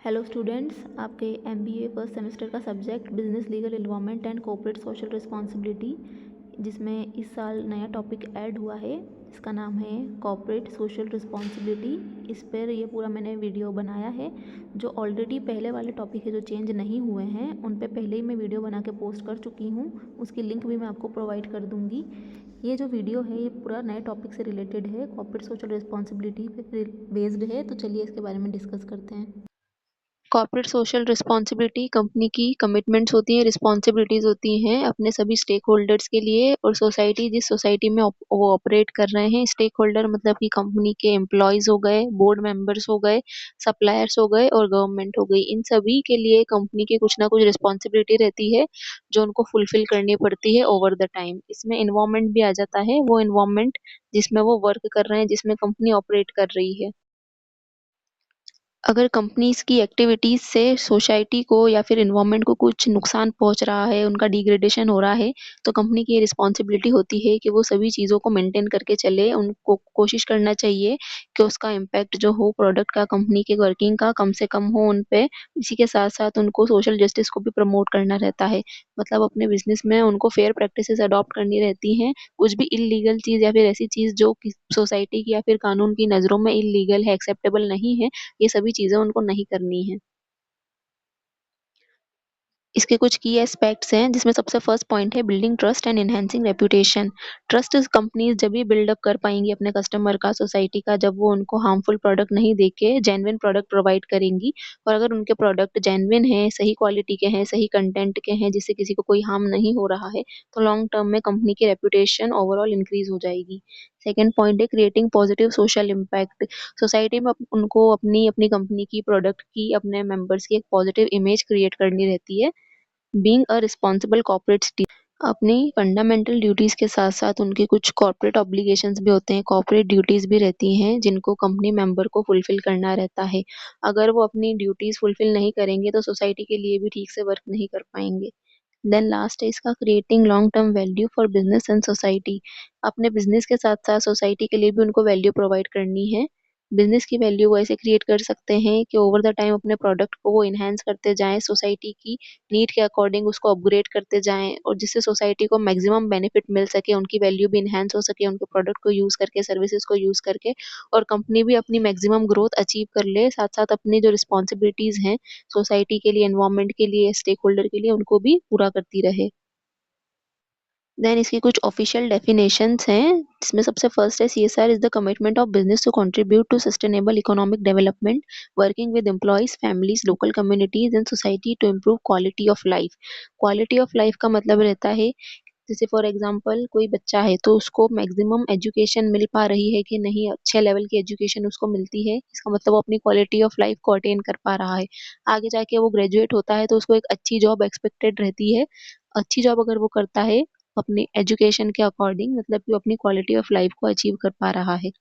Hello students, आपके MBA first semester का subject business legal environment and corporate social responsibility, जिसमें इस साल नया टॉपिक ऐड हुआ है। इसका नाम है कॉर्पोरेट सोशल रिस्पॉन्सिबिलिटी। इस पर ये पूरा मैंने वीडियो बनाया है। जो ऑलरेडी पहले वाले टॉपिक है जो चेंज नहीं हुए हैं उन पे पहले ही मैं वीडियो बना के पोस्ट कर चुकी हूँ। उसकी लिंक भी मैं आपको प्रोवाइड कर दूँगी। ये जो वीडियो है ये पूरा नए टॉपिक से रिलेटेड है, कॉर्पोरेट सोशल रिस्पॉन्सिबिलिटी पे बेस्ड है। तो चलिए इसके बारे में डिस्कस करते हैं। कॉर्पोरेट सोशल रिस्पॉन्सिबिलिटी कंपनी की कमिटमेंट्स होती हैं, रिस्पॉन्सिबिलिटीज होती हैं अपने सभी स्टेक होल्डर्स के लिए। और सोसाइटी जिस सोसाइटी में वो ऑपरेट कर रहे हैं, स्टेक होल्डर मतलब कि कंपनी के एम्प्लॉयज हो गए, बोर्ड मेंबर्स हो गए, सप्लायर्स हो गए और गवर्नमेंट हो गई। इन सभी के लिए कंपनी की कुछ ना कुछ रिस्पॉन्सिबिलिटी रहती है जो उनको फुलफिल करनी पड़ती है ओवर द टाइम। इसमें इन्वायरमेंट भी आ जाता है, वो इन्वायरमेंट जिसमें वो वर्क कर रहे हैं, जिसमें कंपनी ऑपरेट कर रही है। अगर कंपनीज की एक्टिविटीज से सोसाइटी को या फिर इन्वायरमेंट को कुछ नुकसान पहुंच रहा है, उनका डिग्रेडेशन हो रहा है, तो कंपनी की ये रिस्पॉन्सिबिलिटी होती है कि वो सभी चीज़ों को मेंटेन करके चले। उनको कोशिश करना चाहिए कि उसका इम्पैक्ट जो हो प्रोडक्ट का, कंपनी के वर्किंग का, कम से कम हो उन पे। इसी के साथ साथ उनको सोशल जस्टिस को भी प्रमोट करना रहता है। मतलब अपने बिजनेस में उनको फेयर प्रैक्टिसेस अडॉप्ट करनी रहती हैं। कुछ भी इलीगल चीज़ या फिर ऐसी चीज़ जो सोसाइटी की या फिर कानून की नज़रों में इलीगल है, एक्सेप्टेबल नहीं है, ये सभी चीज़ें उनको नहीं करनी है। इसके कुछ की एस्पेक्ट्स हैं, जिसमें सबसे फर्स्ट पॉइंट है building trust and enhancing reputation. Trust companies जब भी बिल्डअप कर पाएंगी अपने कस्टमर का, सोसाइटी का, जब वो उनको हार्मफुल प्रोडक्ट नहीं देके जेन्युइन प्रोडक्ट प्रोवाइड करेंगी। और अगर उनके प्रोडक्ट जेन्युइन हैं, सही क्वालिटी के हैं, सही कंटेंट के हैं, जिससे किसी को कोई हार्म नहीं हो रहा है, तो लॉन्ग टर्म में कंपनी की रेपुटेशन ओवरऑल इंक्रीज हो जाएगी। सेकेंड पॉइंट है creating positive social impact. Society में उनको अपनी अपनी कंपनी की, प्रोडक्ट की, अपने मेंबर्स की एक पॉजिटिव इमेज क्रिएट करनी रहती है। Being a responsible corporate citizen, अपनी फंडामेंटल ड्यूटीज के साथ साथ उनके कुछ कॉर्पोरेट ऑब्लिगेशंस भी होते हैं, कॉर्पोरेट ड्यूटीज भी रहती हैं जिनको कंपनी मेंबर को फुलफिल करना रहता है। अगर वो अपनी ड्यूटीज फुलफिल नहीं करेंगे तो सोसाइटी के लिए भी ठीक से वर्क नहीं कर पाएंगे। देन लास्ट है इसका creating long term value for business and society. अपने बिजनेस के साथ साथ सोसाइटी के लिए भी उनको वैल्यू प्रोवाइड करनी है। बिजनेस की वैल्यू वो ऐसे क्रिएट कर सकते हैं कि ओवर द टाइम अपने प्रोडक्ट को वो इन्हांस करते जाएं, सोसाइटी की नीड के अकॉर्डिंग उसको अपग्रेड करते जाएं, और जिससे सोसाइटी को मैक्सिमम बेनिफिट मिल सके, उनकी वैल्यू भी इन्हांस हो सके उनके प्रोडक्ट को यूज़ करके, सर्विसेज को यूज़ करके, और कंपनी भी अपनी मैक्सिमम ग्रोथ अचीव कर ले। साथ साथ अपनी जो रिस्पॉन्सिबिलिटीज़ हैं सोसाइटी के लिए, एनवायरनमेंट के लिए, स्टेक होल्डर के लिए, उनको भी पूरा करती रहे। देन इसकी कुछ ऑफिशियल डेफिनेशंस हैं, जिसमें सबसे फर्स्ट है CSR is the commitment of business to contribute to sustainable economic development, working with employees, families, local communities and society to improve quality of life. Quality of life का मतलब रहता है, जैसे for example कोई बच्चा है तो उसको मैक्सिमम एजुकेशन मिल पा रही है कि नहीं, अच्छे लेवल की एजुकेशन उसको मिलती है, इसका मतलब वो अपनी क्वालिटी ऑफ लाइफ को अटेन कर पा रहा है। आगे जाके वो ग्रेजुएट होता है तो उसको एक अच्छी जॉब एक्सपेक्टेड रहती है। अच्छी जॉब अगर वो करता है अपनी एजुकेशन के अकॉर्डिंग, मतलब कि वो अपनी क्वालिटी ऑफ लाइफ को अचीव कर पा रहा है।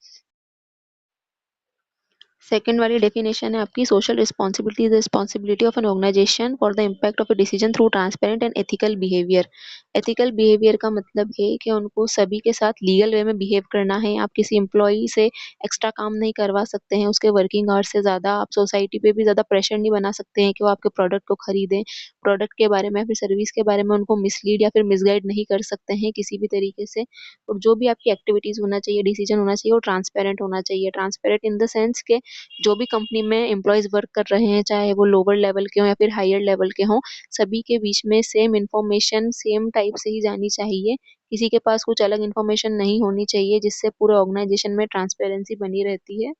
सेकंड वाली डेफिनेशन है आपकी social responsibility is the responsibility of an organization for the impact of a decision through transparent and ethical behaviour. Ethical behaviour का मतलब है कि उनको सभी के साथ लीगल वे में बिहेव करना है। आप किसी एम्प्लॉई से एक्स्ट्रा काम नहीं करवा सकते हैं, उसके वर्किंग आवर्स से ज़्यादा। आप सोसाइटी पे भी ज़्यादा प्रेशर नहीं बना सकते हैं कि वो आपके प्रोडक्ट को खरीदें। प्रोडक्ट के बारे में या फिर सर्विस के बारे में उनको मिसलीड या फिर मिसगाइड नहीं कर सकते हैं किसी भी तरीके से। और जो भी आपकी एक्टिविटीज़ होना चाहिए, डिसीजन होना चाहिए, वो ट्रांसपेरेंट होना चाहिए। ट्रांसपेरेंट इन द सेंस के जो भी कंपनी में एम्प्लॉयज वर्क कर रहे हैं, चाहे वो लोअर लेवल के हों या फिर हायर लेवल के हों, सभी के बीच में सेम इन्फॉर्मेशन सेम टाइप से ही जानी चाहिए। किसी के पास कुछ अलग इन्फॉर्मेशन नहीं होनी चाहिए, जिससे पूरे ऑर्गेनाइजेशन में ट्रांसपेरेंसी बनी रहती है।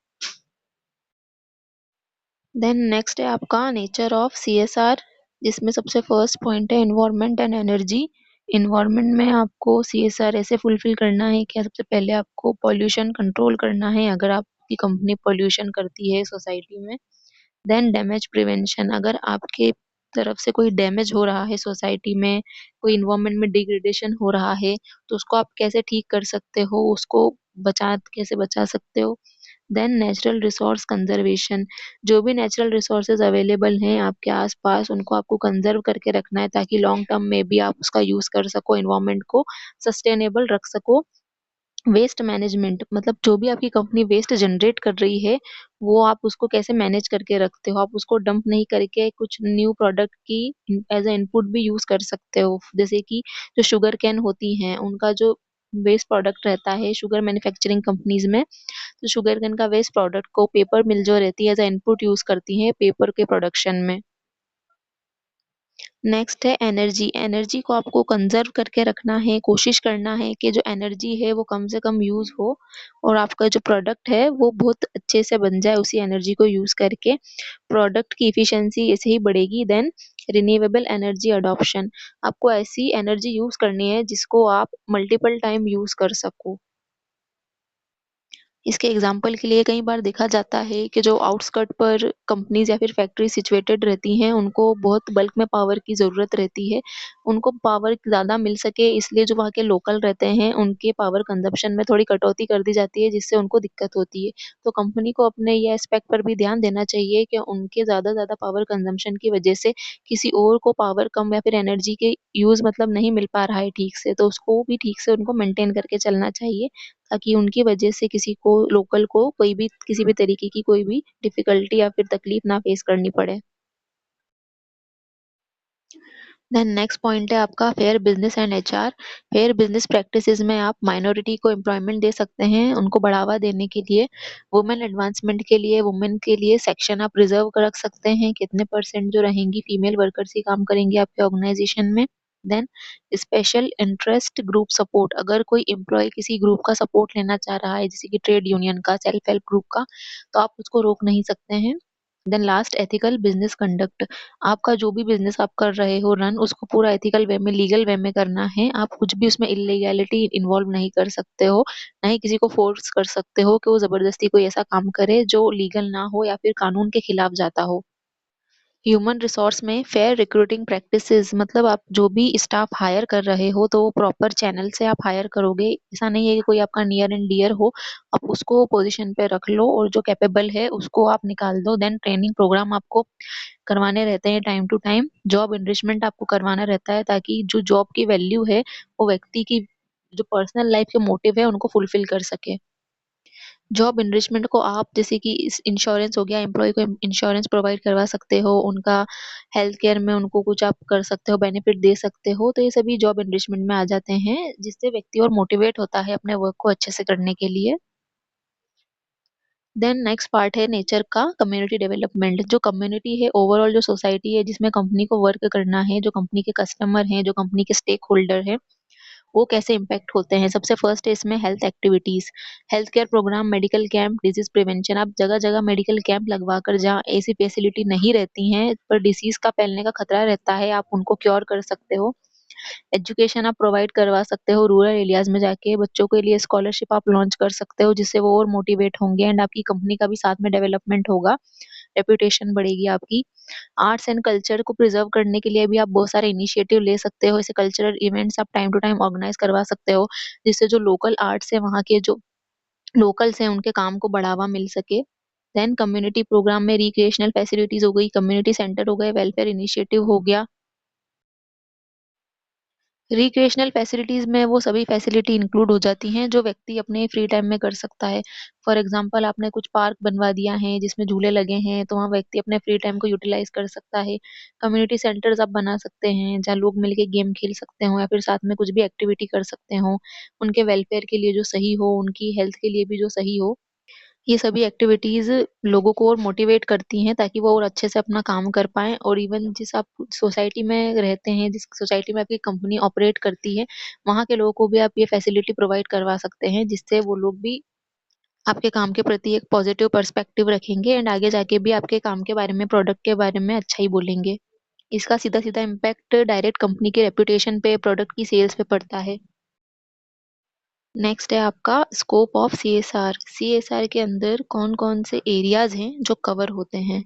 देन नेक्स्ट है आपका नेचर ऑफ सीएसआर, जिसमें सबसे फर्स्ट पॉइंट है एनवायरनमेंट एंड एनर्जी। इन्वायरमेंट में आपको सीएसआर ऐसे फुलफिल करना है कि सबसे पहले आपको पॉल्यूशन कंट्रोल करना है, अगर आपकी कंपनी पॉल्यूशन करती है सोसाइटी में। देन डैमेज प्रिवेंशन, अगर आपके तरफ से कोई डैमेज हो रहा है सोसाइटी में, कोई इन्वायरमेंट में डिग्रेडेशन हो रहा है, तो उसको आप कैसे ठीक कर सकते हो, उसको कैसे बचा सकते हो। देन नेचुरल रिसोर्स कंजर्वेशन, जो भी नेचुरल रिसोर्सेज अवेलेबल हैं आपके आसपास, उनको आपको कंजर्व करके रखना है ताकि लॉन्ग टर्म में भी आप उसका यूज़ कर सको, इन्वायरमेंट को सस्टेनेबल रख सको। वेस्ट मैनेजमेंट मतलब जो भी आपकी कंपनी वेस्ट जनरेट कर रही है, वो आप उसको कैसे मैनेज करके रखते हो? आप उसको डंप नहीं करके कुछ न्यू प्रोडक्ट की एज़ अ इनपुट भी यूज़ कर सकते हो। जैसे कि जो शुगर केन होती हैं, उनका जो वेस्ट प्रोडक्ट रहता है शुगर मैन्युफैक्चरिंग कंपनीज़ में, तो शुगर केन का वेस्ट प्रोडक्ट को पेपर मिल जो रहती है एज़ अ इनपुट यूज़ करती हैं पेपर के प्रोडक्शन में। नेक्स्ट है एनर्जी। एनर्जी को आपको कंज़र्व करके रखना है, कोशिश करना है कि जो एनर्जी है वो कम से कम यूज़ हो और आपका जो प्रोडक्ट है वो बहुत अच्छे से बन जाए उसी एनर्जी को यूज़ करके। प्रोडक्ट की एफिशिएंसी ऐसे ही बढ़ेगी देन रिन्यूएबल एनर्जी अडॉप्शन। आपको ऐसी एनर्जी यूज़ करनी है जिसको आप मल्टीपल टाइम यूज़ कर सको। इसके एग्जाम्पल के लिए कई बार देखा जाता है कि जो आउटस्कर्ट पर कंपनीज़ या फिर फैक्ट्री सिचुएटेड रहती हैं, उनको बहुत बल्क में पावर की ज़रूरत रहती है। उनको पावर ज़्यादा मिल सके इसलिए जो वहाँ के लोकल रहते हैं, उनके पावर कंज़म्पशन में थोड़ी कटौती कर दी जाती है जिससे उनको दिक्कत होती है। तो कंपनी को अपने ये एस्पेक्ट पर भी ध्यान देना चाहिए कि उनके ज़्यादा ज़्यादा पावर कंज़म्पशन की वजह से किसी और को पावर कम या फिर एनर्जी के यूज़ मतलब नहीं मिल पा रहा है ठीक से, तो उसको भी ठीक से उनको मेंटेन करके चलना चाहिए। ताकि उनकी वजह से किसी को लोकल को कोई भी किसी भी तरीके की कोई भी डिफ़िकल्टी या फिर तकलीफ ना फ़ेस करनी पड़े। देन नेक्स्ट पॉइंट है आपका fair business and HR. Fair business practices में आप माइनॉरिटी को एम्प्लॉयमेंट दे सकते हैं, उनको बढ़ावा देने के लिए, वुमेन एडवांसमेंट के लिए, वुमेन के लिए सेक्शन आप रिज़र्व कर रख सकते हैं, कितने परसेंट जो रहेंगी फीमेल वर्कर्स ही काम करेंगे आपके ऑर्गनाइज़ेशन में। Then special interest group support. अगर कोई एम्प्लॉयी किसी ग्रुप का सपोर्ट लेना चाह रहा है, जैसे कि ट्रेड यूनियन का, सेल्फ हेल्प ग्रुप का, तो आप उसको रोक नहीं सकते हैं। Then last ethical business conduct. आपका जो भी बिज़नेस आप कर रहे हो रन, उसको पूरा एथिकल वे में, लीगल वे में करना है। आप कुछ भी उसमें इल्लीगैलिटी इन्वॉल्व नहीं कर सकते हो, ना ही किसी को फ़ोर्स कर सकते हो कि वो ज़बरदस्ती कोई ऐसा काम करे जो लीगल ना हो या फिर कानून के खिलाफ जाता हो। ह्यूमन रिसोर्स में फेयर रिक्रूटिंग प्रैक्टिसेस मतलब आप जो भी स्टाफ हायर कर रहे हो तो वो प्रॉपर चैनल से आप हायर करोगे। ऐसा नहीं है कि कोई आपका नियर एंड डियर हो, आप उसको पोज़ीशन पे रख लो और जो कैपेबल है उसको आप निकाल दो। देन ट्रेनिंग प्रोग्राम आपको करवाने रहते हैं time to time. Job enrichment आपको करवाना रहता है ताकि जो जॉब की वैल्यू है, वो व्यक्ति की जो पर्सनल लाइफ़ के मोटिव है उनको फुलफ़िल कर सके। जॉब एनरिचमेंट को आप जैसे कि इस इंश्योरेंस हो गया, एम्प्लॉयी को इंश्योरेंस प्रोवाइड करवा सकते हो, उनका हेल्थ केयर में उनको कुछ आप कर सकते हो, बेनिफिट दे सकते हो, तो ये सभी जॉब एनरिचमेंट में आ जाते हैं, जिससे व्यक्ति और मोटिवेट होता है अपने वर्क को अच्छे से करने के लिए। देन नेक्स्ट पार्ट है नेचर का कम्युनिटी डेवलपमेंट। जो कम्युनिटी है, ओवरऑल जो सोसाइटी है जिसमें कंपनी को वर्क करना है, जो कंपनी के कस्टमर हैं, जो कंपनी के स्टेक होल्डर हैं, वो कैसे इम्पैक्ट होते हैं। सबसे फर्स्ट है इसमें health activities, health care programme, medical camp, disease prevention. आप जगह-जगह मेडिकल कैंप लगवाकर जहाँ ऐसी फैसिलिटी नहीं रहती हैं, पर डिसीज़ का फैलने का खतरा रहता है, आप उनको क्योर कर सकते हो। एजुकेशन आप प्रोवाइड करवा सकते हो रूरल एरियाज़ में जाके, बच्चों के लिए स्कॉलरशिप आप लॉन्च कर सकते हो, जिससे वो और मोटिवेट होंगे एंड आपकी कंपनी का भी साथ में डेवलपमेंट होगा, रेपुटेशन बढ़ेगी आपकी। आर्ट्स एंड कल्चर को प्रिज़र्व करने के लिए भी आप बहुत सारे इनिशिएटिव ले सकते हो, ऐसे कल्चरल इवेंट्स आप टाइम टू टाइम ऑर्गनाइज़ करवा सकते हो, जिससे जो लोकल आर्ट्स है, वहाँ के जो लोकल्स हैं, उनके काम को बढ़ावा मिल सके। देन कम्युनिटी प्रोग्राम में रिक्रिएशनल फैसिलिटीज़ हो गई, कम्युनिटी सेंटर हो गए, वेलफेयर इनिशिएटिव हो गया। रिक्रिएशनल फैसिलिटीज़ में वो सभी फैसिलिटी इंक्लूड हो जाती हैं, जो व्यक्ति अपने फ्री टाइम में कर सकता है। फॉर एग्ज़ाम्पल आपने कुछ पार्क बनवा दिया है, जिसमें झूले लगे हैं, तो वहाँ व्यक्ति अपने फ्री टाइम को यूटिलाइज़ कर सकता है। कम्युनिटी सेंटर्स आप बना सकते हैं, जहाँ लोग मिल के गेम खेल सकते हों या फिर साथ में कुछ भी एक्टिविटी कर सकते हों, उनके वेलफेयर के लिए जो सही हो, उनकी हेल्थ के लिए भी जो सही हो। ये सभी एक्टिविटीज़ लोगों को और मोटिवेट करती हैं ताकि वो और अच्छे से अपना काम कर पाएँ और इवन जिस आप सोसाइटी में रहते हैं, जिस सोसाइटी में आपकी कंपनी ऑपरेट करती है, वहाँ के लोगों को भी आप ये फैसिलिटी प्रोवाइड करवा सकते हैं, जिससे वो लोग भी आपके काम के प्रति एक पॉजिटिव पर्सपेक्टिव रखेंगे एंड आगे जाके भी आपके काम के बारे में, प्रोडक्ट के बारे में अच्छा ही बोलेंगे। इसका सीधा-सीधा इम्पैक्ट डायरेक्ट कंपनी के रेपुटेशन पे, प्रोडक्ट की सेल्स पे पड़ता है। नेक्स्ट है आपका स्कोप ऑफ सीएसआर। सीएसआर के अंदर कौन-कौन से एरियाज़ हैं जो कवर होते हैं?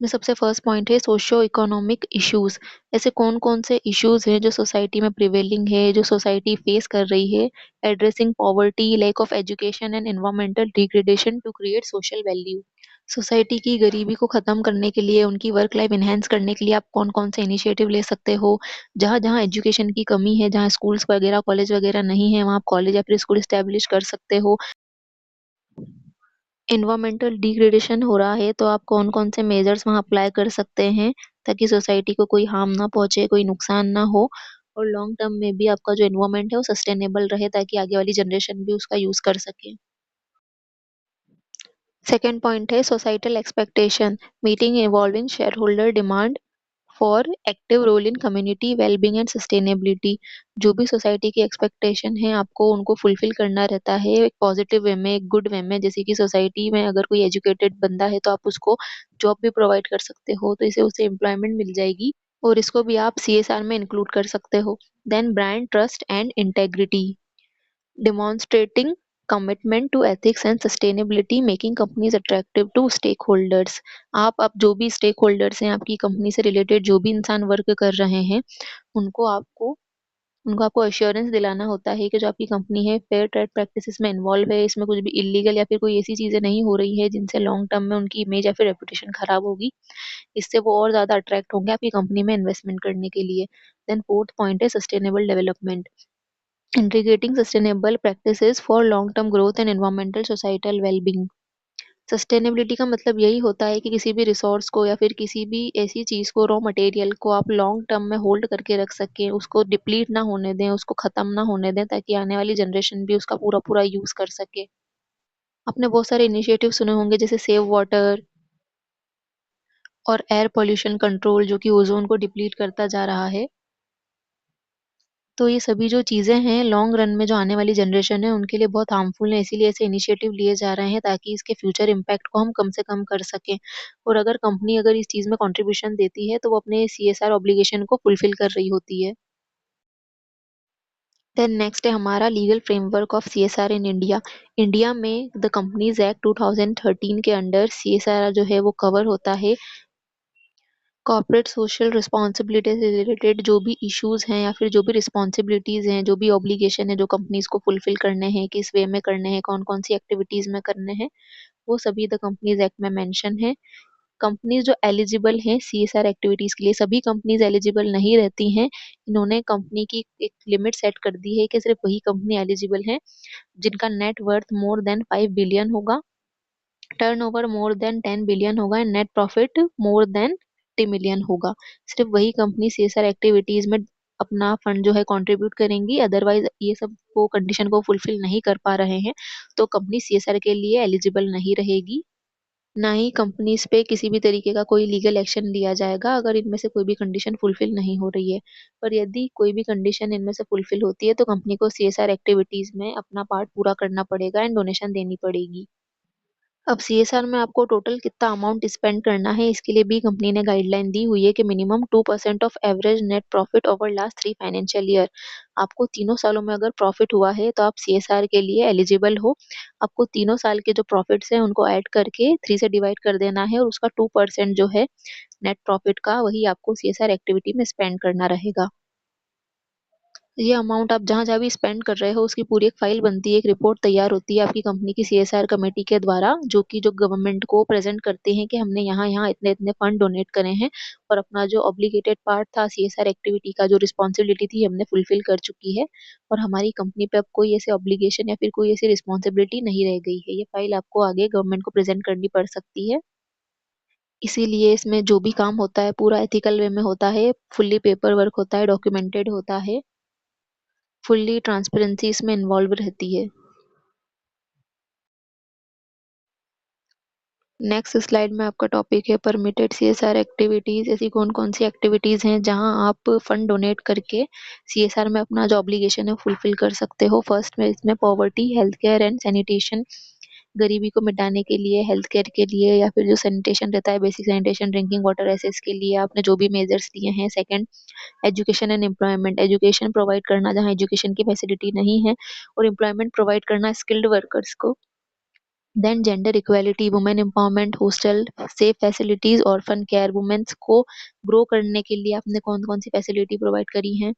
में सबसे फर्स्ट पॉइंट है सोशियो इकोनॉमिक इश्यूज़। ऐसे कौन-कौन से इश्यूज़ हैं जो सोसाइटी में प्रिवेलिंग है, जो सोसाइटी फेस कर रही है? Addressing poverty, lack of education and environmental degradation to create social value. Society की गरीबी को ख़त्म करने के लिए, उनकी वर्क लाइफ एनहांस करने के लिए आप कौन-कौन से इनिशिएटिव ले सकते हो? जहाँ-जहाँ एजुकेशन की कमी है, जहाँ स्कूल्स वगैरह, कॉलेज वगैरह नहीं है, वहाँ आप कॉलेज या फिर स्कूल एस्टेब्लिश कर सकते हो। एनवायरमेंटल डिग्रेडेशन हो रहा है, तो आप कौन-कौन से मेजर्स वहाँ अप्लाई कर सकते हैं, ताकि सोसाइटी को कोई हार्म ना पहुँचे, कोई नुकसान ना हो और लॉन्ग टर्म में भी आपका जो एनवायरनमेंट है, वो सस्टेनेबल रहे ताकि आगे वाली जनरेशन भी उसका यूज़ कर सके। सेकंड पॉइंट है societal expectation, meeting evolving shareholder demand for active role in community wellbeing and sustainability. जो भी सोसाइटी की एक्सपेक्टेशन है आपको उनको फुलफिल करना रहता है एक पॉजिटिव वे में, एक गुड वे में। जैसे कि सोसाइटी में अगर कोई एजुकेटेड बंदा है तो आप उसको जॉब भी प्रोवाइड कर सकते हो, तो इसे उसे एम्प्लॉयमेंट मिल जाएगी और इसको भी आप सीएसआर में इंक्लूड कर सकते हो। Then brand trust and integrity, demonstrating commitment to ethics and sustainability, making companies attractive to stakeholders। आप अब जो भी स्टेक होल्डर्स हैं आपकी कंपनी से रिलेटेड, जो भी इंसान वर्क कर रहे हैं, उनको आपको उनको आपको अश्योरेंस दिलाना होता है कि जो आपकी कंपनी है फेयर ट्रेड प्रैक्टिसेस में इन्वॉल्व है, इसमें कुछ भी इलीगल या फिर कोई ऐसी चीजें नहीं हो रही है जिनसे लॉन्ग टर्म में उनकी इमेज या फिर रेपुटेशन खराब होगी। इससे वो और ज्यादा अट्रैक्ट होंगे आपकी कंपनी में इन्वेस्टमेंट करने के लिए। देन फोर्थ पॉइंट है sustainable development, integrating sustainable practices for long term growth and environmental societal well-being। Sustainability का मतलब यही होता है कि किसी भी रिसोर्स को या फिर किसी भी ऐसी चीज को, रॉ मटेरियल को आप लॉन्ग टर्म में होल्ड करके रख सकें, उसको डिप्लीट ना होने दें, उसको खत्म ना होने दें, ताकि आने वाली जनरेशन भी उसका पूरा पूरा यूज कर सके। आपने बहुत सारे इनिशिएटिव सुने होंगे जैसे सेव वाटर और एयर पोल्यूशन कंट्रोल, जो कि ओजोन को डिप्लीट करता जा रहा है। तो ये सभी जो चीज़ें हैं लॉन्ग रन में जो आने वाली जनरेशन है उनके लिए बहुत हार्मफुल है, इसीलिए ऐसे इनिशिएटिव लिए जा रहे हैं ताकि इसके फ्यूचर इम्पैक्ट को हम कम से कम कर सकें। और अगर कंपनी अगर इस चीज़ में कंट्रीब्यूशन देती है तो वो अपने सीएसआर ऑब्लिगेशन को फुलफिल कर रही होती है। देन नेक्स्ट है हमारा legal framework of CSR in India. India में द कंपनीज एक्ट 2013 के अंडर सीएसआर जो है वो कवर होता है। कॉर्पोरेट सोशल रिस्पॉन्सिबिलिटी से रिलेटेड जो भी इश्यूज हैं या फिर जो भी रिस्पॉन्सिबिलिटीज हैं, जो भी ऑब्लिगेशन है जो कंपनीज को फुलफिल करने हैं, किस वे में करने हैं, कौन कौन सी एक्टिविटीज में करने हैं, वो सभी द कंपनीज एक्ट में मेंशन है। कंपनीज जो एलिजिबल हैं सीएसआर एक्टिविटीज के लिए, सभी कंपनीज एलिजिबल नहीं रहती हैं। इन्होंने कंपनी की एक लिमिट सेट कर दी है कि सिर्फ वही कंपनी एलिजिबल है जिनका net worth more than 5 billion होगा, टर्नओवर मोर देन 10 बिलियन होगा and net profit more than 50 million होगा। सिर्फ वही कंपनी सीएसआर एक्टिविटीज में अपना फंड जो है कंट्रीब्यूट करेंगी। अदरवाइज ये सब वो कंडीशन को फुलफिल नहीं कर पा रहे हैं तो कंपनी सीएसआर के लिए एलिजिबल नहीं रहेगी। ना ही कंपनीज पे किसी भी तरीके का कोई लीगल एक्शन लिया जाएगा अगर इनमें से कोई भी कंडीशन फुलफिल नहीं हो रही है। पर यदि कोई भी कंडीशन इनमें से फुलफिल होती है तो कंपनी को सीएसआर एक्टिविटीज में अपना पार्ट पूरा करना पड़ेगा एंड डोनेशन देनी पड़ेगी। अब सीएसआर में आपको टोटल कितना अमाउंट स्पेंड करना है, इसके लिए भी कंपनी ने गाइडलाइन दी हुई है कि minimum 2% of average net profit over last 3 financial year. आपको तीनों सालों में अगर प्रॉफिट हुआ है तो आप सीएसआर के लिए एलिजिबल हो। आपको तीनों साल के जो प्रॉफिट्स हैं उनको ऐड करके 3 से डिवाइड कर देना है और उसका 2% जो है नेट प्रॉफिट का, वही आपको सीएसआर एक्टिविटी में स्पेंड करना रहेगा। ये अमाउंट आप जहाँ-जहाँ भी स्पेंड कर रहे हो उसकी पूरी एक फाइल बनती है, एक रिपोर्ट तैयार होती है आपकी कंपनी की सीएसआर कमेटी के द्वारा, जो गवर्नमेंट को प्रेज़ेंट करते हैं कि हमने यहाँ-यहाँ इतने-इतने फंड डोनेट करे हैं और अपना जो ऑब्लिगेटेड पार्ट था सीएसआर एक्टिविटी का, जो रिस्पॉन्सिबिलिटी थी हमने फुलफिल कर चुकी है और हमारी कंपनी पे अब कोई ऐसे ऑब्लिगेशन या फिर कोई ऐसी रिस्पॉन्सिबिलिटी नहीं रह गई है। ये फाइल आपको आगे गवर्नमेंट को प्रेज़ेंट करनी पड़ सकती है। इसीलिए इसमें जो भी काम होता है पूरा एथिकल वे में होता है, फुल्ली पेपर वर्क होता है, डॉक्यूमेंटेड होता है। फुल्ली ट्रांसपेरेंसी इसमें इन्वॉल्व रहती है। नेक्स्ट स्लाइड में आपका टॉपिक है परमिटेड सीएसआर एक्टिविटीज। ऐसी कौन कौन सी एक्टिविटीज हैं जहां आप फंड डोनेट करके सीएसआर में अपना जो ऑब्लिगेशन है फुलफिल कर सकते हो। फर्स्ट में इसमें poverty, health care and sanitation, गरीबी को मिटाने के लिए, हेल्थ केयर के लिए या फिर जो सैनिटेशन रहता है, बेसिक सैनिटेशन, ड्रिंकिंग वाटर, ऐसे इसके लिए आपने जो भी मेजर्स लिए हैं। Second, education and employment, education provide करना जहाँ एजुकेशन की फैसिलिटी नहीं है और एम्प्लॉयमेंट प्रोवाइड करना स्किल्ड वर्कर्स को। Then gender equality, women empowerment, hostel, safe facilities, orphan care, women's को ग्रो करने के लिए आपने कौन कौन सी फैसिलिटी प्रोवाइड करी हैं।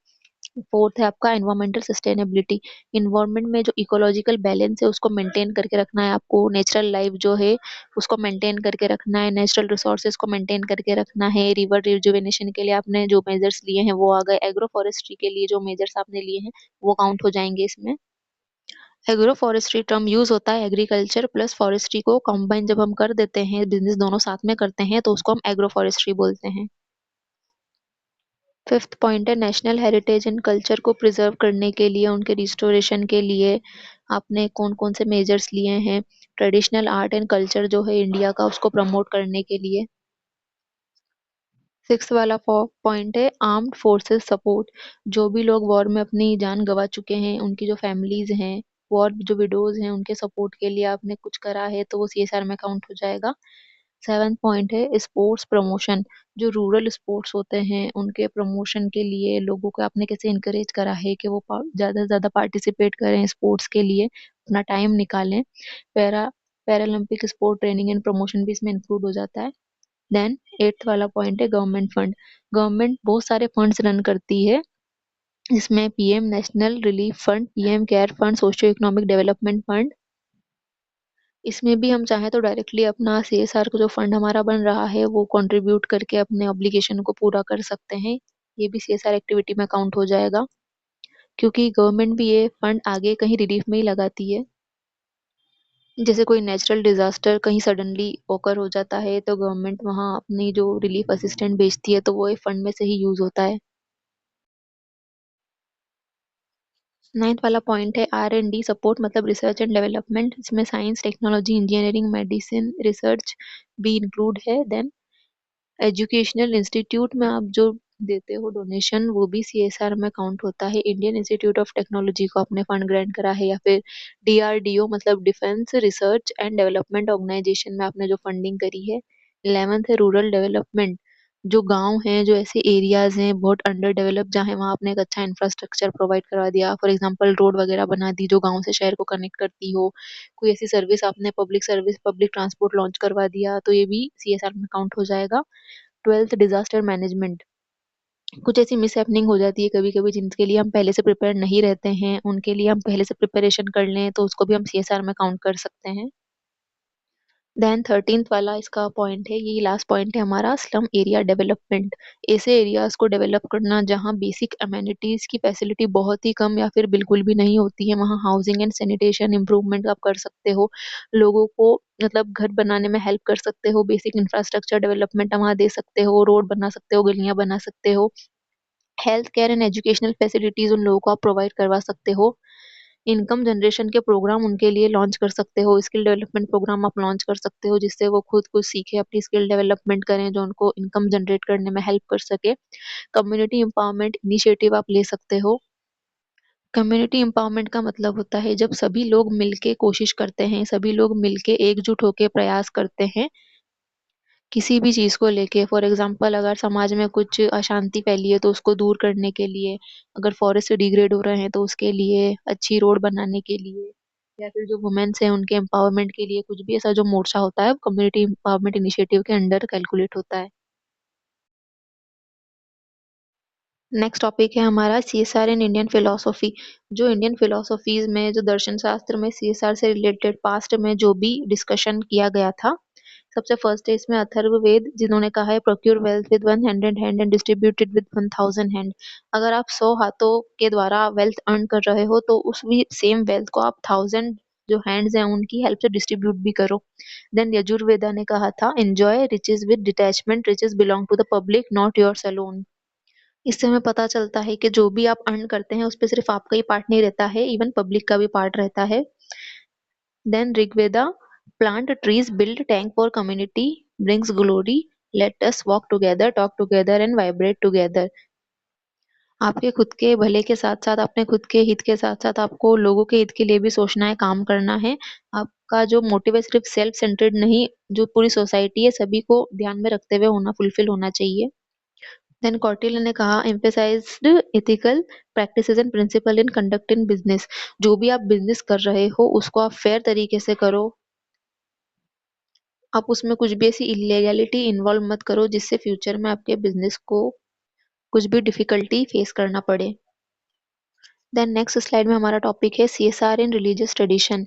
फोर्थ है आपका एनवायरमेंटल सस्टेनेबिलिटी। इन्वायरमेंट में जो इकोलॉजिकल बैलेंस है उसको मेंटेन करके रखना है आपको, नेचुरल लाइफ जो है उसको मेंटेन करके रखना है, नेचुरल रिसोर्सेज को मेंटेन करके रखना है। रिवर रिजुवेनेशन के लिए आपने जो मेजर्स लिए हैं वो आ गए, एग्रो फॉरेस्ट्री के लिए जो मेजर्स आपने लिए हैं वो काउंट हो जाएंगे इसमें। एग्रो फॉरेस्ट्री टर्म यूज होता है एग्रीकल्चर प्लस फॉरेस्ट्री को कंबाइन जब हम कर देते हैं, बिजनेस दोनों साथ में करते हैं तो उसको हम एग्रो फॉरेस्ट्री बोलते हैं। फिफ्थ पॉइंट है नेशनल हेरिटेज एंड कल्चर को प्रिजर्व करने के लिए, उनके रिस्टोरेशन के लिए आपने कौन कौन से मेजर्स लिए हैं। ट्रेडिशनल आर्ट एंड कल्चर जो है इंडिया का उसको प्रमोट करने के लिए। सिक्स वाला पॉइंट है आर्म्ड फोर्सेस सपोर्ट। जो भी लोग वॉर में अपनी जान गंवा चुके हैं, उनकी जो फैमिलीज हैं, वॉर जो विडोज हैं, उनके सपोर्ट के लिए आपने कुछ करा है तो वो सीएसआर में काउंट हो जाएगा। सेवन पॉइंट है स्पोर्ट्स प्रमोशन। जो रूरल स्पोर्ट्स होते हैं उनके प्रमोशन के लिए लोगों को आपने कैसे इनकरेज करा है कि वो ज्यादा से ज्यादा पार्टिसिपेट करें स्पोर्ट्स के लिए, अपना टाइम निकालें। Para Paralympic sport training and promotion भी इसमें इंक्लूड हो जाता है। देन एट्थ वाला पॉइंट है गवर्नमेंट फंड। गवर्नमेंट बहुत सारे फंड्स रन करती है, इसमें PM national relief fund, PM care fund, socio economic development fund. इसमें भी हम चाहें तो डायरेक्टली अपना सीएसआर का जो फंड हमारा बन रहा है वो कंट्रीब्यूट करके अपने ऑब्लिगेशन को पूरा कर सकते हैं। ये भी सीएसआर एक्टिविटी में काउंट हो जाएगा, क्योंकि गवर्नमेंट भी ये फंड आगे कहीं रिलीफ में ही लगाती है। जैसे कोई नेचुरल डिजास्टर कहीं सडनली ओकर हो जाता है तो गवर्नमेंट वहाँ अपनी जो रिलीफ असिस्टेंट भेजती है तो वो एक फंड में से ही यूज होता है। नाइन्थ वाला पॉइंट है R&D सपोर्ट, मतलब रिसर्च एंड डेवलपमेंट, इसमें science technology engineering medicine research भी इंक्लूड है। देन एजुकेशनल इंस्टीट्यूट में आप जो देते हो डोनेशन वो भी सीएसआर में काउंट होता है। इंडियन इंस्टीट्यूट ऑफ टेक्नोलॉजी को आपने फंड ग्रांट करा है, या फिर डीआरडीओ मतलब defence research and development organisation में आपने जो फंडिंग करी है। 11th है रूरल डेवलपमेंट। जो गांव हैं, जो ऐसे एरियाज हैं बहुत अंडर डेवलप जहाँ वहाँ आपने एक अच्छा इंफ्रास्ट्रक्चर प्रोवाइड करवा दिया, फॉर एग्जांपल रोड वगैरह बना दी जो गांव से शहर को कनेक्ट करती हो, कोई ऐसी सर्विस आपने public service public transport launch करवा दिया तो ये भी सीएसआर में काउंट हो जाएगा। Twelfth disaster management. कुछ ऐसी मिस हैपनिंग हो जाती है कभी कभी जिनके लिए हम पहले से प्रिपेयर नहीं रहते हैं, उनके लिए हम पहले से प्रिपरेशन कर लें तो उसको भी हम सीएसआर में काउंट कर सकते हैं। देन 13th वाला इसका पॉइंट है, यही लास्ट पॉइंट है हमारा, स्लम एरिया डेवलपमेंट। ऐसे एरियाज को डेवलप करना जहाँ बेसिक अमेनिटीज की फैसिलिटी बहुत ही कम या फिर बिल्कुल भी नहीं होती है, वहाँ हाउसिंग एंड सैनिटेशन इंप्रूवमेंट आप कर सकते हो, लोगों को मतलब घर बनाने में हेल्प कर सकते हो, बेसिक इंफ्रास्ट्रक्चर डेवलपमेंट वहाँ दे सकते हो, रोड बना सकते हो, गलियां बना सकते हो, health care and educational facilities उन लोगों को आप प्रोवाइड करवा सकते हो, इनकम जनरेशन के प्रोग्राम उनके लिए लॉन्च कर सकते हो, स्किल डेवलपमेंट प्रोग्राम आप लॉन्च कर सकते हो जिससे वो खुद कुछ सीखे, अपनी स्किल डेवलपमेंट करें जो उनको इनकम जनरेट करने में हेल्प कर सके। कम्युनिटी एम्पावरमेंट इनिशिएटिव आप ले सकते हो। कम्युनिटी एम्पावरमेंट का मतलब होता है जब सभी लोग मिलके कोशिश करते हैं, सभी लोग मिलके एकजुट होकर प्रयास करते हैं किसी भी चीज को लेके। फॉर एग्जाम्पल अगर समाज में कुछ अशांति फैली है तो उसको दूर करने के लिए, अगर फॉरेस्ट डिग्रेड हो रहे हैं तो उसके लिए, अच्छी रोड बनाने के लिए, या फिर जो वुमेन्स हैं उनके एम्पावरमेंट के लिए, कुछ भी ऐसा जो मोर्चा होता है कम्युनिटी एम्पावरमेंट इनिशिएटिव के अंडर कैलकुलेट होता है। नेक्स्ट टॉपिक है हमारा सीएसआर इन इंडियन फिलोसॉफी। जो इंडियन फिलोसॉफीज में, जो दर्शन शास्त्र में सीएसआर से रिलेटेड पास्ट में जो भी डिस्कशन किया गया था, सबसे फर्स्ट है इसमें अथर्ववेद, जिन्होंने कहा है procure wealth with 100 hand and distributed with 1000 hand. अगर आप 100 हाथों के द्वारा वेल्थ अर्न कर रहे हो तो उस भी सेम वेल्थ को आप 1000 जो हैंड्स हैं उनकी हेल्प से डिस्ट्रीब्यूट भी करो। देन यजुर्वेदा ने कहा था enjoy riches with detachment, riches belong to the public not yours alone. इससे हमें पता चलता है कि जो भी आप अर्न करते हैं उस पे सिर्फ आपका ही पार्ट नहीं रहता है, इवन पब्लिक का भी पार्ट रहता है। Then Rigveda, plant trees build tank for community brings glory, let us walk together talk together and vibrate together. आपके खुद के भले के साथ साथ, अपने खुद के हित के साथ साथ आपको लोगों के हित के लिए भी सोचना है, काम करना है। आपका जो मोटिव है सिर्फ सेल्फ सेंटर्ड नहीं, जो पूरी सोसाइटी है सभी को ध्यान में रखते हुए होना, फुलफिल होना चाहिए। देन कौटिल्य ने कहा emphasised ethical practices and principle in conduct in business. जो भी आप बिजनेस कर रहे हो उसको आप फेयर तरीके से करो, आप उसमें कुछ भी ऐसी इलीगैलिटी इन्वॉल्व मत करो जिससे फ्यूचर में आपके बिजनेस को कुछ भी डिफिकल्टी फेस करना पड़े। देन नेक्स्ट स्लाइड में हमारा टॉपिक है सीएसआर इन रिलीजियस ट्रेडिशन।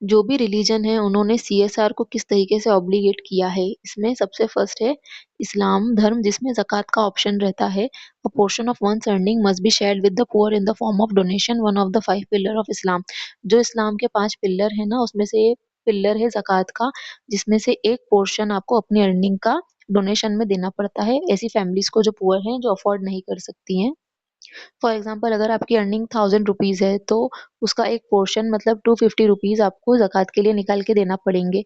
जो भी रिलीजन है उन्होंने सीएसआर को किस तरीके से ऑब्लिगेट किया है। इसमें सबसे फर्स्ट है इस्लाम धर्म, जिसमें ज़कात का ऑप्शन रहता है। A portion of one's earning must be shared with the poor in the form of donation, one of the 5 pillar of Islam. जो इस्लाम के 5 पिलर है ना, उसमें से एक पिलर है ज़कात का, जिसमें से एक पोर्शन आपको अपनी अर्निंग का डोनेशन में देना पड़ता है ऐसी फैमिलीज को जो पुअर हैं, जो अफोर्ड नहीं कर सकती हैं। फॉर एग्जाम्पल अगर आपकी अर्निंग 1000 रुपीज़ है तो उसका एक पोर्शन मतलब 250 रुपीज़ आपको ज़कात के लिए निकाल के देना पड़ेंगे।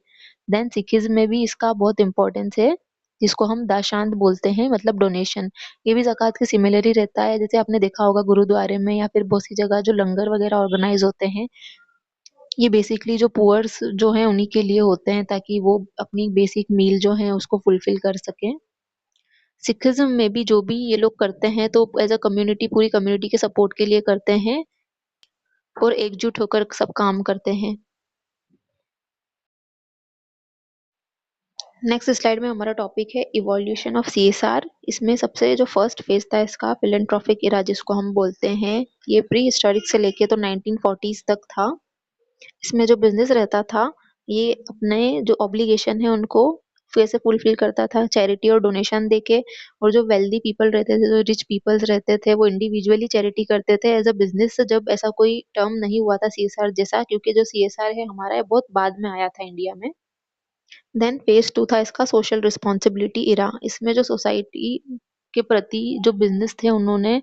देन सिखिज़्म में भी इसका बहुत इंपॉर्टेंस है, जिसको हम दाशांत बोलते हैं, मतलब डोनेशन। ये भी ज़कात के सिमिलर ही रहता है। जैसे आपने देखा होगा गुरुद्वारे में या फिर बहुत सी जगह जो लंगर वगैरह ऑर्गेनाइज होते हैं, ये बेसिकली जो पुअर्स जो हैं उन्हीं के लिए होते हैं, ताकि वो अपनी बेसिक मील जो है उसको फुलफिल कर सकें। सिखिज़्म में भी जो भी ये लोग करते हैं तो एज अ कम्युनिटी, पूरी कम्युनिटी के सपोर्ट के लिए करते हैं और एकजुट होकर सब काम करते हैं। नेक्स्ट स्लाइड में हमारा टॉपिक है इवोल्यूशन ऑफ सीएसआर। इसमें सबसे जो फर्स्ट फेज था इसका फिलेंट्रोपिक इरा, जिसको हम बोलते हैं, ये प्री हिस्टोरिक से लेके तो 1940s तक था। इसमें जो बिजनेस रहता था, ये अपने जो ऑब्लिगेशन है उनको कैसे फुलफिल करता था, चैरिटी और डोनेशन देके। और जो वेल्दी पीपल रहते थे, जो रिच पीपल्स रहते थे, वो इंडिविजुअली चैरिटी करते थे एज अ बिजनेस। जब ऐसा कोई टर्म नहीं हुआ था सीएसआर जैसा, क्योंकि जो सीएसआर है हमारा, ये बहुत बाद में आया था इंडिया में। देन फेज 2 था इसका सोशल रिस्पॉन्सिबिलिटी इरा। इसमें जो सोसाइटी के प्रति जो बिजनेस थे, उन्होंने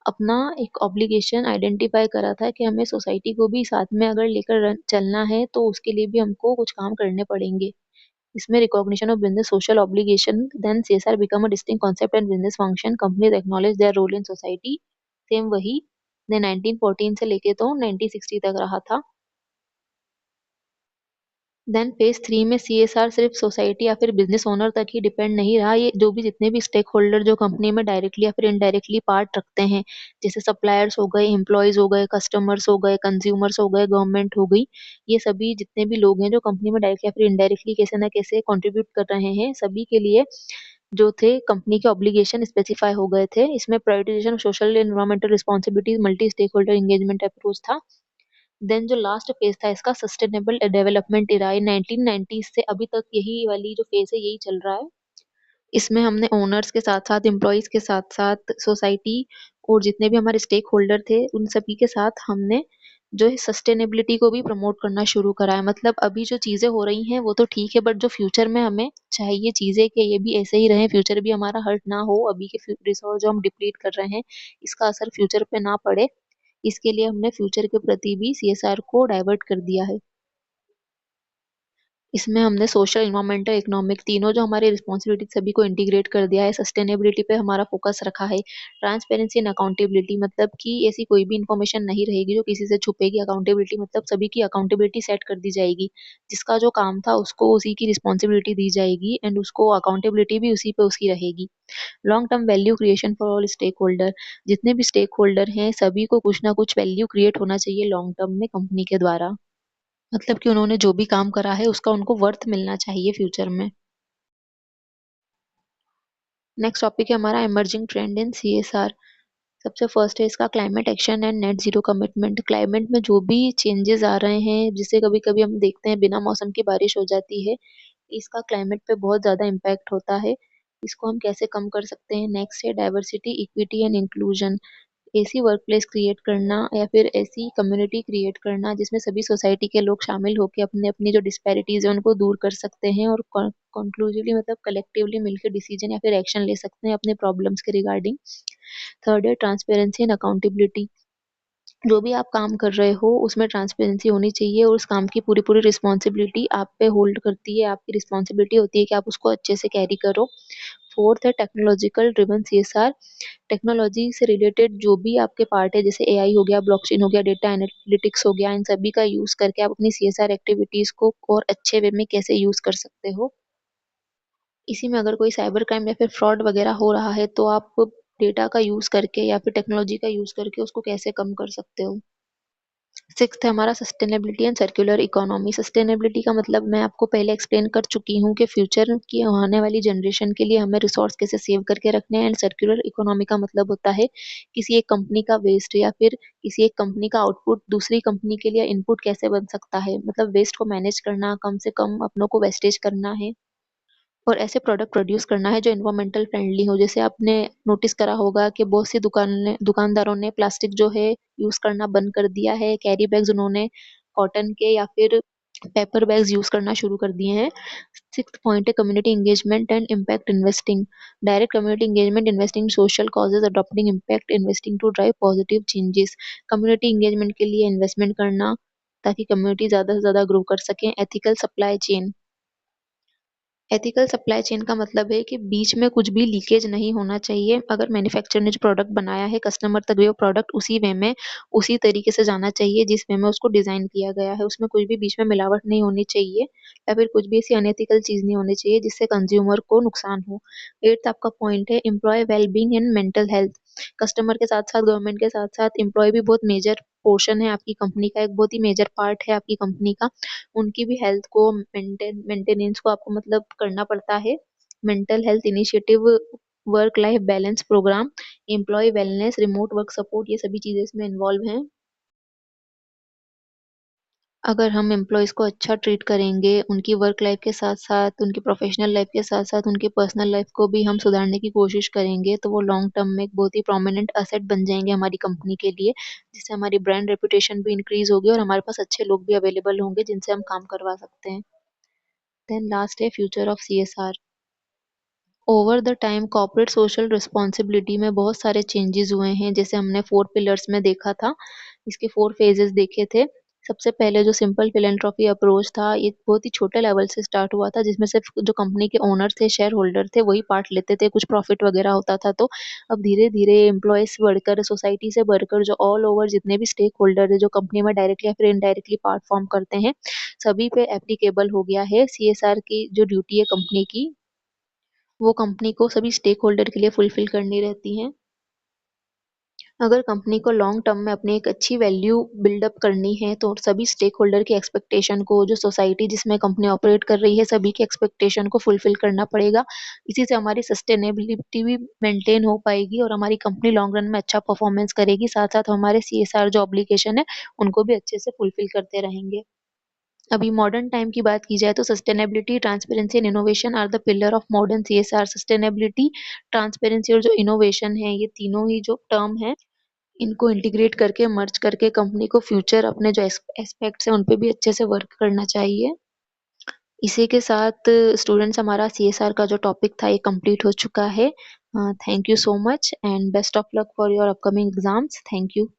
अपना एक ऑब्लिगेशन आइडेंटिफाई करा था कि हमें सोसाइटी को भी साथ में अगर लेकर चलना है तो उसके लिए भी हमको कुछ काम करने पड़ेंगे। इसमें recognition of business social obligation, then CSR become a distinct concept and business function, companies acknowledge their role in society. Same वही 1914 से लेके तो 1960 तक रहा था। देन फेज 3 में सीएसआर सिर्फ सोसाइटी या फिर बिजनेस ओनर तक ही डिपेंड नहीं रहा। ये जो भी जितने भी स्टेक होल्डर जो कंपनी में डायरेक्टली या फिर इनडायरेक्टली पार्ट रखते हैं, जैसे सप्लायर्स हो गए, एम्प्लॉयज हो गए, कस्टमर्स हो गए, कंज्यूमर्स हो गए, गवर्नमेंट हो गई, ये सभी जितने भी लोग हैं जो कंपनी में डायरेक्टली या फिर इनडायरेक्टली कैसे ना कैसे कंट्रीब्यूट कर रहे हैं, सभी के लिए जो थे कंपनी के ऑब्लिगेशन स्पेसिफाई हो गए थे। इसमें prioritisation social environmental responsibilities, multi stakeholder engagement approach था। देन जो लास्ट फेज था इसका सस्टेनेबल डेवलपमेंट इरा, 1990 से अभी तक यही वाली जो फेज है यही चल रहा है। इसमें हमने ओनर्स के साथ साथ, एम्प्लॉयज के साथ साथ, सोसाइटी और जितने भी हमारे स्टेक होल्डर थे उन सभी के साथ हमने जो है सस्टेनेबिलिटी को भी प्रमोट करना शुरू करा है। मतलब अभी जो चीजें हो रही हैं वो तो ठीक है, बट जो फ्यूचर में हमें चाहिए चीजें कि ये भी ऐसे ही रहे, फ्यूचर भी हमारा हर्ट ना हो, अभी के रिसोर्स जो हम डिप्लीट कर रहे हैं इसका असर फ्यूचर पे ना पड़े, इसके लिए हमने फ्यूचर के प्रति भी सीएसआर को डाइवर्ट कर दिया है। इसमें हमने सोशल, एनवायरमेंटल, इकोनॉमिक तीनों जो हमारी रिस्पॉन्सिबिलिटी सभी को इंटीग्रेट कर दिया है। सस्टेनेबिलिटी पे हमारा फोकस रखा है। ट्रांसपेरेंसी एंड अकाउंटेबिलिटी, मतलब कि ऐसी कोई भी इन्फॉर्मेशन नहीं रहेगी जो किसी से छुपेगी। अकाउंटेबिलिटी मतलब सभी की अकाउंटेबिलिटी सेट कर दी जाएगी, जिसका जो काम था उसको उसी की रिस्पॉन्सिबिलिटी दी जाएगी एंड उसको अकाउंटेबिलिटी भी उसी पे उसकी रहेगी। Long term value creation for all stakeholder, जितने भी स्टेक होल्डर हैं सभी को कुछ ना कुछ वैल्यू क्रिएट होना चाहिए लॉन्ग टर्म में कंपनी के द्वारा। मतलब कि उन्होंने जो भी काम करा है उसका उनको वर्थ मिलना चाहिए फ्यूचर में। नेक्स्ट टॉपिक है हमारा इमर्जिंग ट्रेंड इन सीएसआर। सबसे फर्स्ट है इसका climate action and net zero commitment. Climate में जो भी चेंजेस आ रहे हैं, जिससे कभी कभी हम देखते हैं बिना मौसम की बारिश हो जाती है, इसका क्लाइमेट पे बहुत ज़्यादा इम्पैक्ट होता है। इसको हम कैसे कम कर सकते हैं। नेक्स्ट है डाइवर्सिटी, इक्विटी एंड इंक्लूजन। ऐसी वर्कप्लेस क्रिएट करना या फिर ऐसी कम्युनिटी क्रिएट करना जिसमें सभी सोसाइटी के लोग शामिल होकर अपने अपनी जो डिस्पैरिटीज है उनको दूर कर सकते हैं और कंक्लूसिवली मतलब कलेक्टिवली मिलकर डिसीजन या फिर एक्शन ले सकते हैं अपने प्रॉब्लम्स के रिगार्डिंग। थर्ड है ट्रांसपेरेंसी एंड अकाउंटेबिलिटी। जो भी आप काम कर रहे हो उसमें ट्रांसपेरेंसी होनी चाहिए और उस काम की पूरी पूरी रिस्पॉन्सिबिलिटी आप पे होल्ड करती है, आपकी रिस्पॉन्सिबिलिटी होती है कि आप उसको अच्छे से कैरी करो। फोर्थ है टेक्नोलॉजिकल ड्रिवन सीएसआर। टेक्नोलॉजी से रिलेटेड जो भी आपके पार्ट है, जैसे एआई हो गया, ब्लॉकचेन हो गया, डेटा एनालिटिक्स हो गया, इन सभी का यूज करके आप अपनी सीएसआर एक्टिविटीज को और अच्छे वे में कैसे यूज कर सकते हो। इसी में अगर कोई साइबर क्राइम या फिर फ्रॉड वगैरह हो रहा है तो आप डेटा का यूज करके या फिर टेक्नोलॉजी का यूज करके उसको कैसे कम कर सकते हो। सिक्स्थ है हमारा sustainability and circular economy. Sustainability का मतलब मैं आपको पहले एक्सप्लेन कर चुकी हूँ कि फ्यूचर की आने वाली जनरेशन के लिए हमें रिसोर्स कैसे सेव करके रखने हैं। एंड सर्कुलर इकोनॉमी का मतलब होता है किसी एक कंपनी का वेस्ट या फिर किसी एक कंपनी का आउटपुट दूसरी कंपनी के लिए इनपुट कैसे बन सकता है, मतलब वेस्ट को मैनेज करना, कम से कम अपनों को वेस्टेज करना है और ऐसे प्रोडक्ट प्रोड्यूस करना है जो एनवायरमेंटल फ्रेंडली हो। जैसे आपने नोटिस करा होगा कि बहुत सी दुकानदारों ने प्लास्टिक जो है यूज करना बंद कर दिया है। कैरी बैग्स उन्होंने कॉटन के या फिर पेपर बैग्स यूज करना शुरू कर दिए हैं। सिक्स्थ पॉइंट है community engagement and impact investing. Direct community engagement, investing social causes, adopting impact investing to drive positive changes. Community engagement के लिए इन्वेस्टमेंट करना ताकि कम्युनिटी ज्यादा से ज्यादा ग्रो कर सकें। Ethical supply chain. Ethical supply chain का मतलब है कि बीच में कुछ भी लीकेज नहीं होना चाहिए। अगर मैन्युफैक्चरर ने जो प्रोडक्ट बनाया है कस्टमर तक भी वो प्रोडक्ट उसी वे में उसी तरीके से जाना चाहिए जिस वे में उसको डिजाइन किया गया है। उसमें कुछ भी बीच में मिलावट नहीं होनी चाहिए या फिर कुछ भी ऐसी अनएथिकल चीज नहीं होनी चाहिए जिससे कंज्यूमर को नुकसान हो। एट्थ आपका पॉइंट है employee wellbeing and mental health. Customer के साथ साथ गवर्नमेंट के साथ साथ एम्प्लॉय भी बहुत मेजर पोर्शन है आपकी कंपनी का, एक बहुत ही मेजर पार्ट है आपकी कंपनी का। उनकी भी हेल्थ को मेंटेनेंस को आपको मतलब करना पड़ता है। Mental health initiative, work life balance programme, employee wellness, remote work support, ये सभी चीजें इसमें इन्वॉल्व हैं। अगर हम एम्प्लॉयज को अच्छा ट्रीट करेंगे, उनकी वर्क लाइफ के साथ साथ उनकी प्रोफेशनल लाइफ के साथ साथ उनकी पर्सनल लाइफ को भी हम सुधारने की कोशिश करेंगे तो वो लॉन्ग टर्म में एक बहुत ही प्रोमिनेंट असेट बन जाएंगे हमारी कंपनी के लिए, जिससे हमारी ब्रांड रेपुटेशन भी इंक्रीज होगी और हमारे पास अच्छे लोग भी अवेलेबल होंगे जिनसे हम काम करवा सकते हैं। देन लास्ट है future of CSR. Over the time corporate social responsibility में बहुत सारे चेंजेस हुए हैं, जैसे हमने 4 पिलर्स में देखा था, इसके 4 फेजेस देखे थे। सबसे पहले जो सिंपल फिलेंथ्रॉपी अप्रोच था, ये बहुत ही छोटे लेवल से स्टार्ट हुआ था जिसमें सिर्फ जो कंपनी के ओनर थे, शेयर होल्डर थे, वही पार्ट लेते थे, कुछ प्रॉफिट वगैरह होता था। तो अब धीरे धीरे एम्प्लॉयज बढ़कर, सोसाइटी से बढ़कर जो ऑल ओवर जितने भी स्टेक होल्डर है जो कंपनी में डायरेक्टली या फिर इनडायरेक्टली पार्ट फॉर्म करते हैं, सभी पे एप्लीकेबल हो गया है सीएसआर की जो ड्यूटी है कंपनी की, वो कंपनी को सभी स्टेक होल्डर के लिए फुलफिल करनी रहती हैं। अगर कंपनी को लॉन्ग टर्म में अपनी एक अच्छी वैल्यू बिल्डअप करनी है तो सभी स्टेक होल्डर की एक्सपेक्टेशन को, जो सोसाइटी जिसमें कंपनी ऑपरेट कर रही है, सभी की एक्सपेक्टेशन को फुलफिल करना पड़ेगा। इसी से हमारी सस्टेनेबिलिटी भी मेंटेन हो पाएगी और हमारी कंपनी लॉन्ग रन में अच्छा परफॉर्मेंस करेगी। साथ साथ हमारे सीएसआर जो ऑब्लिगेशन है उनको भी अच्छे से फुलफिल करते रहेंगे। अभी मॉडर्न टाइम की बात की जाए तो sustainability, transparency and innovation are the pillar of modern CSR. Sustainability, transparency और जो इनोवेशन है, ये तीनों ही जो टर्म है, इनको इंटीग्रेट करके मर्ज करके कंपनी को फ्यूचर अपने जो एस्पेक्ट्स हैं उन पे भी अच्छे से वर्क करना चाहिए। इसी के साथ स्टूडेंट्स हमारा सीएसआर का जो टॉपिक था ये कंप्लीट हो चुका है। Thank you so much and best of luck for your upcoming exams. Thank you.